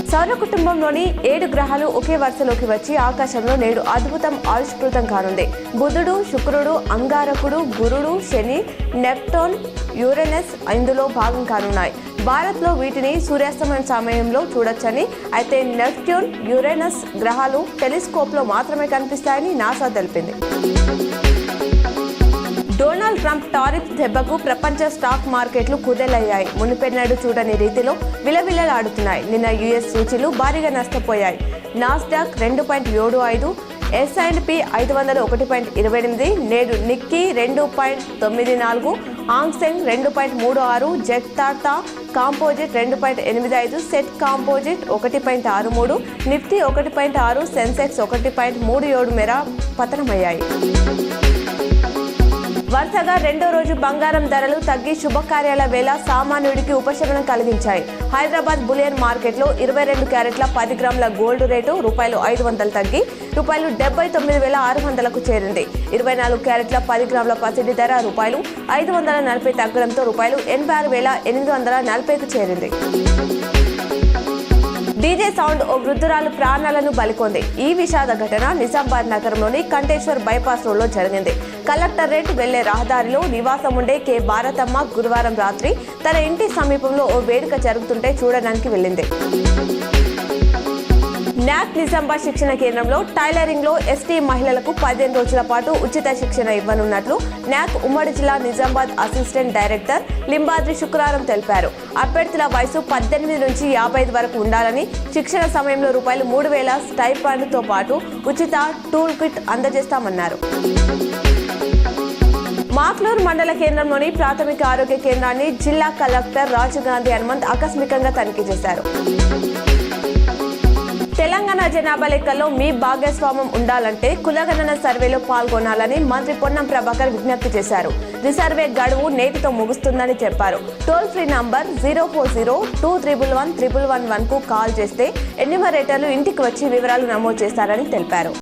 సౌర కుటుంబంలోని 7 గ్రహాలు ఒకే వరుసలోకి వచ్చి ఆకాశంలో నేడు అద్భుతం ఆవిష్కృతం కానుంది. బుధుడు, శుక్రుడు, అంగారకుడు, గురుడు, శని, నెప్టూన్, యురేనస్ ఇందులో భాగం కానున్నాయి. భారత్లో వీటిని సూర్యాస్తమయం సమయంలో చూడొచ్చని, అయితే నెప్ట్యూన్, యురేనస్ గ్రహాలు టెలిస్కోప్లో మాత్రమే కనిపిస్తాయని నాసా తెలిపింది. డొనాల్డ్ ట్రంప్ టారిఫ్ దెబ్బకు ప్రపంచ స్టాక్ మార్కెట్లు కుదేలయ్యాయి. మునుపెన్నడూ చూడని రీతిలో విలవిలలాడుతున్నాయి. నిన్న యుఎస్ సూచీలు భారీగా నష్టపోయాయి. నాస్డాక్ 2.75, S&P 500 1.28, నేడు Nikkei 2.94, Hang Seng 2.36, Jakarta composite 2.85, SET composite 1.63, Nifty 1.6, Sensex 1.37 మేర పతనమయ్యాయి. వరుసగా రెండో రోజు బంగారం ధరలు తగ్గి శుభకార్యాల వేళ సామాన్యుడికి ఉపశమనం కలిగించాయి. హైదరాబాద్ బులియన్ మార్కెట్లో 22 క్యారెట్ల 10 గ్రాముల గోల్డ్ రేటు ₹500 తగ్గి ₹79,600కు చేరింది. 24 క్యారెట్ల 10 గ్రాముల పసిడి ధర ₹540 తగ్గడంతో ₹86,840కు చేరింది. డీజే సౌండ్ ఓ వృద్ధురాలు ప్రాణాలను బలికొంది. ఈ విషాద ఘటన నిజామాబాద్ నగరంలోని కంటేశ్వర్ బైపాస్ రోడ్లో జరిగింది. కలెక్టరేట్ వెళ్లే రహదారిలో నివాసం ఉండే కె భారతమ్మ గురువారం రాత్రి తన ఇంటి సమీపంలో ఓ వేడుక జరుగుతుంటే చూడడానికి వెళ్ళింది. న్యాక్ నిజామాబాద్ శిక్షణ కేంద్రంలో టైలరింగ్ లో ఎస్టీ మహిళలకు 15 రోజుల పాటు ఉచిత శిక్షణ ఇవ్వనున్నట్లు న్యాక్ ఉమ్మడి జిల్లా నిజామాబాద్ అసిస్టెంట్ డైరెక్టర్ లింబాద్రి శుక్రవారం తెలిపారు. అభ్యర్థుల వయసు 18 నుంచి 55 వరకు ఉండాలని, శిక్షణ సమయంలో ₹3,000 స్టైఫండ్తో పాటు ఉచిత టూల్ కిట్ అందజేస్తామన్నారు. మాక్లూర్ మండల కేంద్రంలోని ప్రాథమిక ఆరోగ్య కేంద్రాన్ని జిల్లా కలెక్టర్ రాజీవ్ గాంధీ హనుమంత్ ఆకస్మికంగా తనిఖీ చేశారు. తెలంగాణ జనాభా లెక్కల్లో మీ భాగస్వామ్యం ఉండాలంటే కులగణన సర్వేలో పాల్గొనాలని మంత్రి పొన్నం ప్రభాకర్ విజ్ఞప్తి చేశారు. రీసర్వే గడువు నేటితో ముగుస్తుందని చెప్పారు. టోల్ ఫ్రీ నంబర్ 040-211-1111కు కాల్ చేస్తే ఎన్యూమరేటర్లు ఇంటికి వచ్చి వివరాలు నమోదు చేస్తారని తెలిపారు.